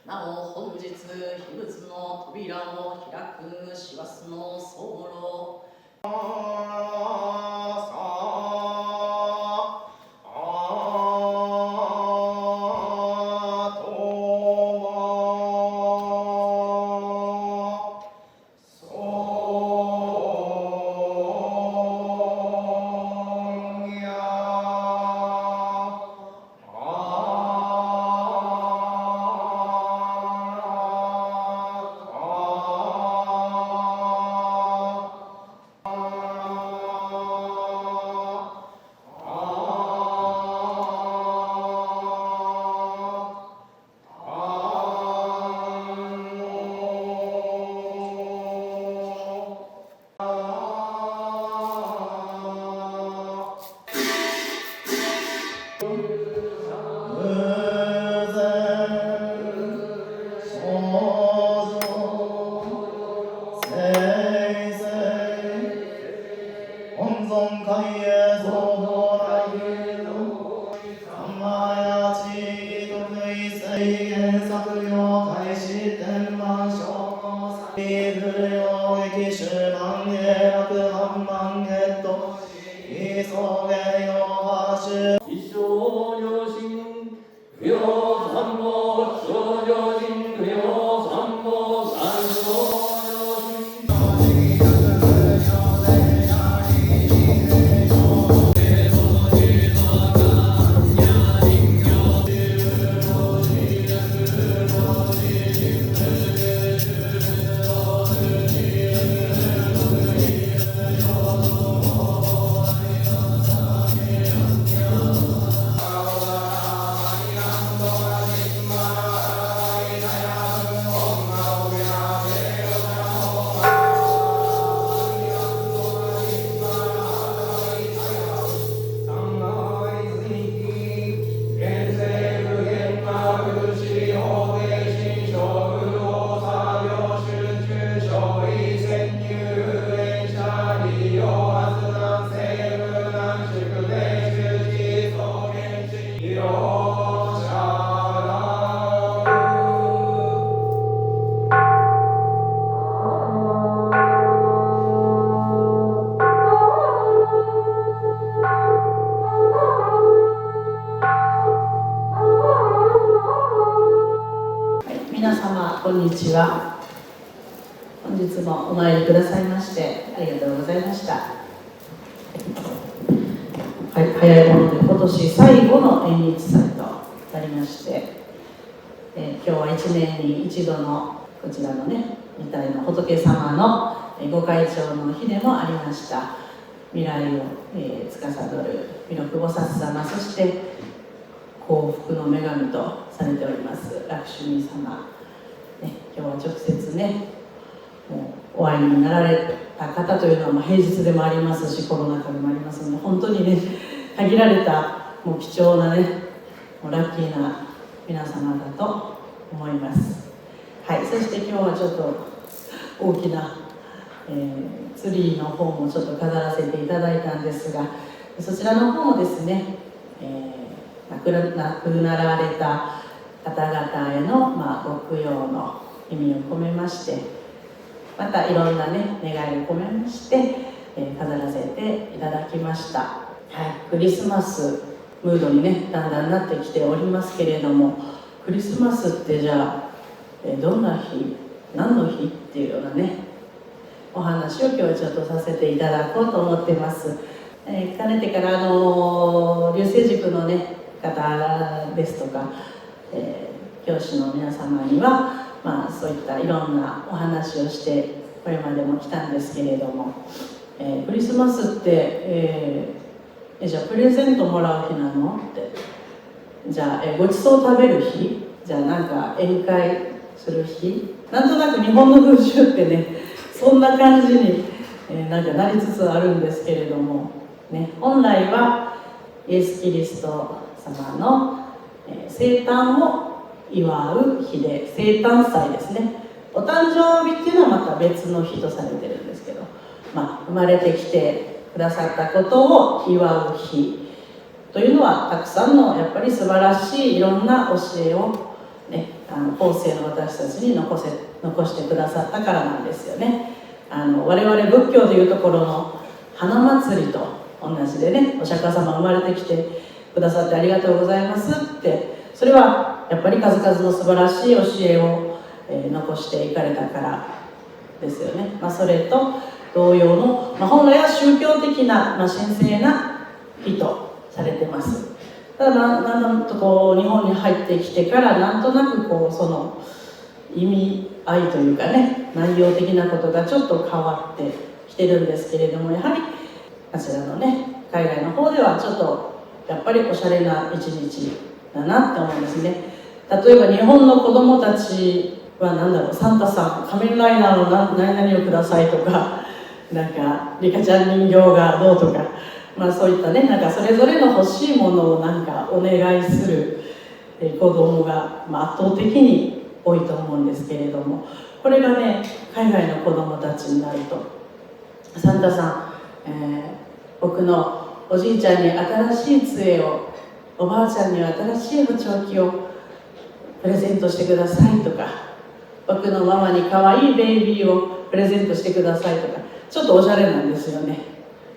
なお本日秘仏の扉を開く師走の僧侶皆様こんにちは。本日もお参りくださいましてありがとうございました。はい、早いもので今年最後の縁日祭となりまして、今日は1年に一度のこちらのね御体の仏様のご開帳の日でもありました。未来を、司る弥勒菩薩様、そして幸福の女神とされております楽主弥様、今日は直接ねもうお会いになられた方というのは平日でもありますしコロナ禍でもありますので本当にね限られたもう貴重なねもうラッキーな皆様だと思います。はい、そして今日はちょっと大きな、ツリーの方もちょっと飾らせていただいたんですが、そちらの方もですね、亡くなられた方々への、ご供養の意味を込めまして、またいろんなね願いを込めまして、飾らせていただきました。はい、クリスマスムードにねだんだんなってきておりますけれども、クリスマスってじゃあ、どんな日何の日っていうようなねお話を今日はちょっとさせていただこうと思ってます。かねてから流星塾のね方ですとか、教師の皆様には、そういったいろんなお話をしてこれまでも来たんですけれども、クリスマスって、じゃあプレゼントもらう日なのって、じゃあ、ごちそう食べる日、じゃあなんか宴会する日、なんとなく日本の風習ってね、そんな感じに、なんかなりつつあるんですけれども、ね、本来はイエス・キリスト様の、生誕を祝う日で、生誕祭ですね。お誕生日っていうのはまた別の日とされてるんですけど、生まれてきてくださったことを祝う日というのは、たくさんのやっぱり素晴らしいいろんな教えを、ね、後世の私たちに残してくださったからなんですよね。我々仏教でいうところの花祭りと同じでね、お釈迦様生まれてきてくださってありがとうございますって、それはやっぱり数々の素晴らしい教えを、残していかれたからですよね。それと同様の、本来は宗教的な、神聖な日とされてます。ただなんとこう日本に入ってきてからなんとなくこうその意味合いというかね、内容的なことがちょっと変わってきてるんですけれども、やはりあちらのね、海外の方ではちょっとやっぱりおしゃれな一日だなって思うんですね。例えば日本の子供たちはサンタさん、仮面ライダーの何々をくださいとか、なんかリカちゃん人形がどうとか、そういったね、なんかそれぞれの欲しいものをなんかお願いする子供が圧倒的に多いと思うんですけれども、これがね、海外の子供たちになると、サンタさん、僕のおじいちゃんに新しい杖を、おばあちゃんには新しい補聴器をプレゼントしてくださいとか、僕のママに可愛いベイビーをプレゼントしてくださいとか、ちょっとおしゃれなんですよね。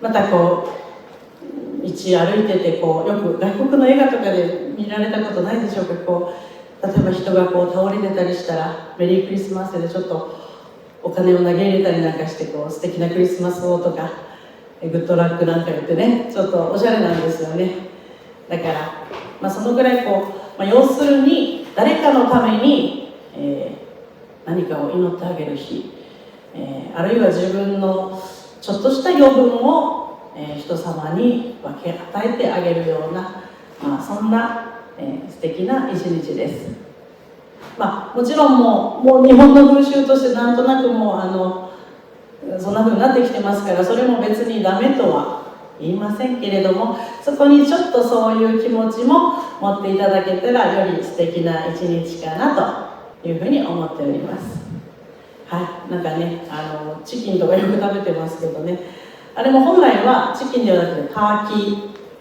またこう道歩いててこう、よく外国の映画とかで見られたことないでしょうか。こう例えば人がこう倒れてたりしたら、メリークリスマスでちょっとお金を投げ入れたりなんかして、こう素敵なクリスマスをとかグッドラックなんか言ってね、ちょっとおしゃれなんですよね。だから、そのぐらいこう、要するに誰かのために、何かを祈ってあげる日、あるいは自分のちょっとした余分を、人様に分け与えてあげるような、そんな、素敵な一日です。もちろんもう日本の風習としてなんとなくもうそんな風になってきてますから、それも別にダメとは言いませんけれども、そこにちょっとそういう気持ちも持っていただけたらより素敵な一日かなというふうに思っております。はい、なんかね、チキンとかよく食べてますけどね、あれも本来はチキンではなくてターキ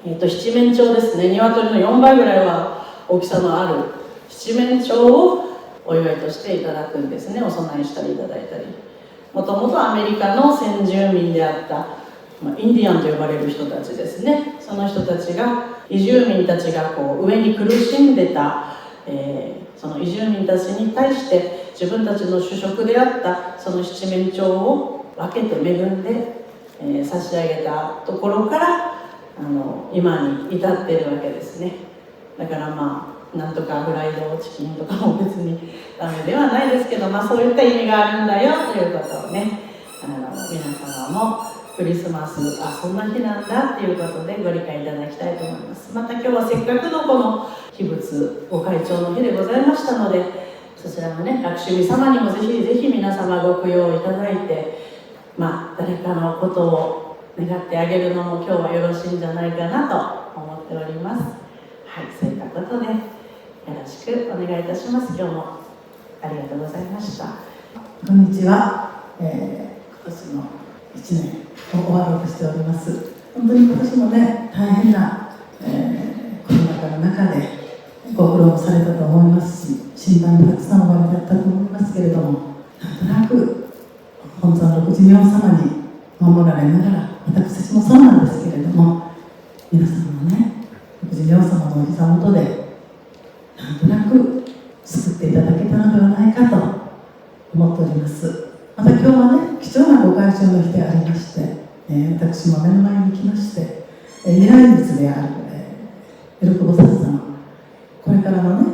ー、七面鳥ですね。鶏の4倍ぐらいは大きさのある七面鳥をお祝いとしていただくんですね。お供えしたりいただいたり、もともとアメリカの先住民であったインディアンと呼ばれる人たちですね。その人たちが、移住民たちがこう上に苦しんでた、その移住民たちに対して自分たちの主食であったその七面鳥を分けて恵んで、差し上げたところから今に至っているわけですね。だからなんとかフライドチキンとかも別にダメではないですけど、そういった意味があるんだよということをね、皆様もクリスマス、そんな日なんだっていうことでご理解いただきたいと思います。また今日はせっかくのこの秘仏ご開帳の日でございましたので、そちらのね、楽しみ様にもぜひぜひ皆様ご供養いただいて、誰かのことを願ってあげるのも今日はよろしいんじゃないかなと思っております。はい、そういったことでよろしくお願いいたします。今日もありがとうございました。こんにちは。今年の1年を終わろうとしております。本当に今年もね、大変な、コロナ禍の中でご苦労もされたと思いますし、診断もたくさんおありだったと思いますけれども、なんとなく本尊のご寿命様に守られながら、私たちもそうなんですけれども、皆様もね、ご寿命様のお膝元でなんとなく救っていただけたのではないかと思っております。また今日はね、貴重なご開帳の日でありまして、私も目の前に来まして、未来仏である、エルクボサス様、これからのね、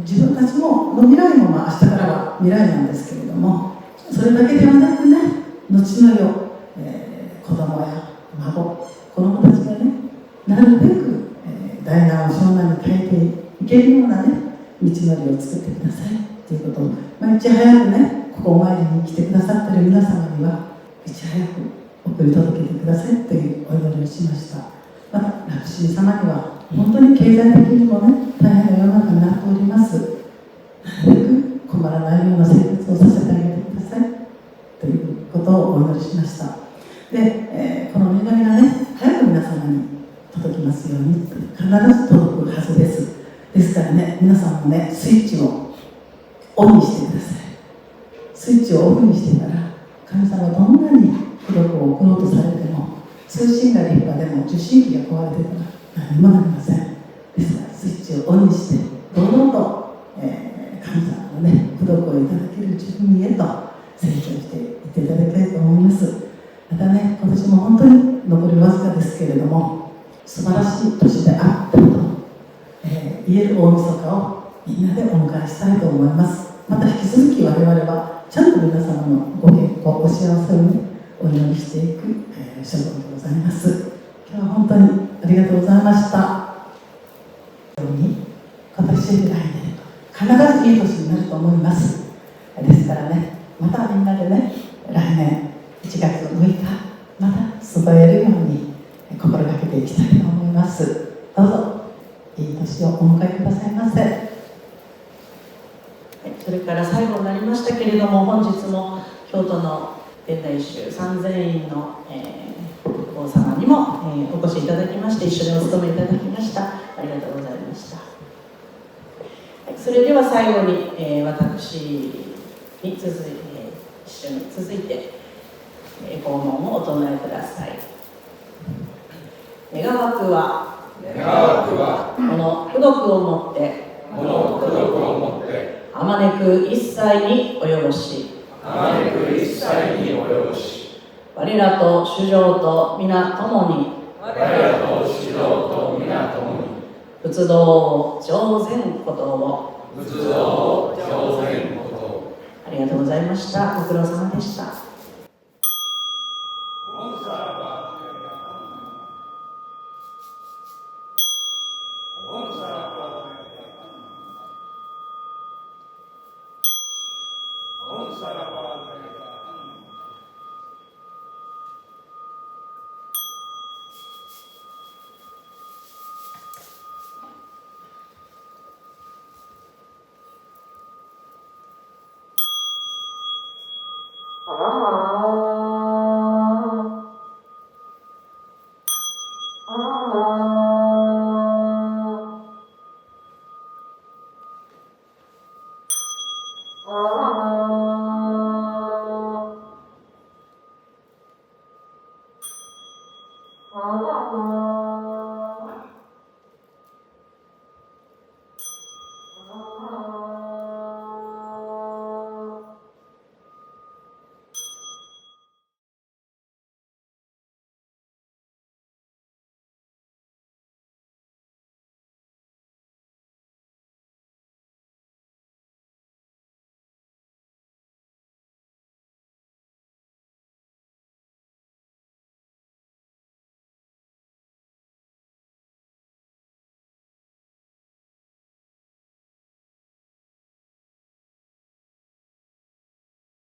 自分たちの未来も明日からは未来なんですけれども、それだけではなくね、後の世、子供や孫、子供たちがね、なるべく、大難を小難に変えていけるようなね、道のりを作ってくださいということを、いち早くね、ここお参りに来てくださっている皆様にはいち早く送り届けてくださいというお祈りをしました。また、ラクシー様には本当に経済的にもね、大変な世の中になっております。なるべく困らないような生活をさせてあげてくださいということをお祈りしました。で、この願いがね、早く皆様に届きますように、必ず届くはずです。ですからね、皆さんもね、スイッチをオンにしてください。スイッチをオフにしてたら、神様はどんなに孤独を送ろうとされても、通信が立派でも受信機が壊れてたら何もなりません。ですから、スイッチをオンにして、堂々と、神様のね、孤独をいただける自分へと成長していっていただきたいと思います。またね、今年も本当に残りわずかですけれども、素晴らしい年であったと、言える大晦日をみんなでお迎えしたいと思います。また引き続き我々はちゃんと皆様のご健康、お幸せをね、お祈りしていく、所存でございます。今日は本当にありがとうございました。今年来年必ずいい年になると思います。ですからね、またみんなでね、来年1月6日また集えるように心がけていきたいと思います。どうぞいい年をお迎えくださいませ。それから最後になりましたけれども、本日も京都の天台宗三千院の、お坊様にも、お越しいただきまして、一緒にお務めいただきました。ありがとうございました。それでは最後に、私に一緒に続いて、訪問をお唱えください。願わくはこの功徳をもってあまねく一切に及ぼし我らと主上と皆共に仏道上善ことをありがとうございました。ご苦労様でした。ああ。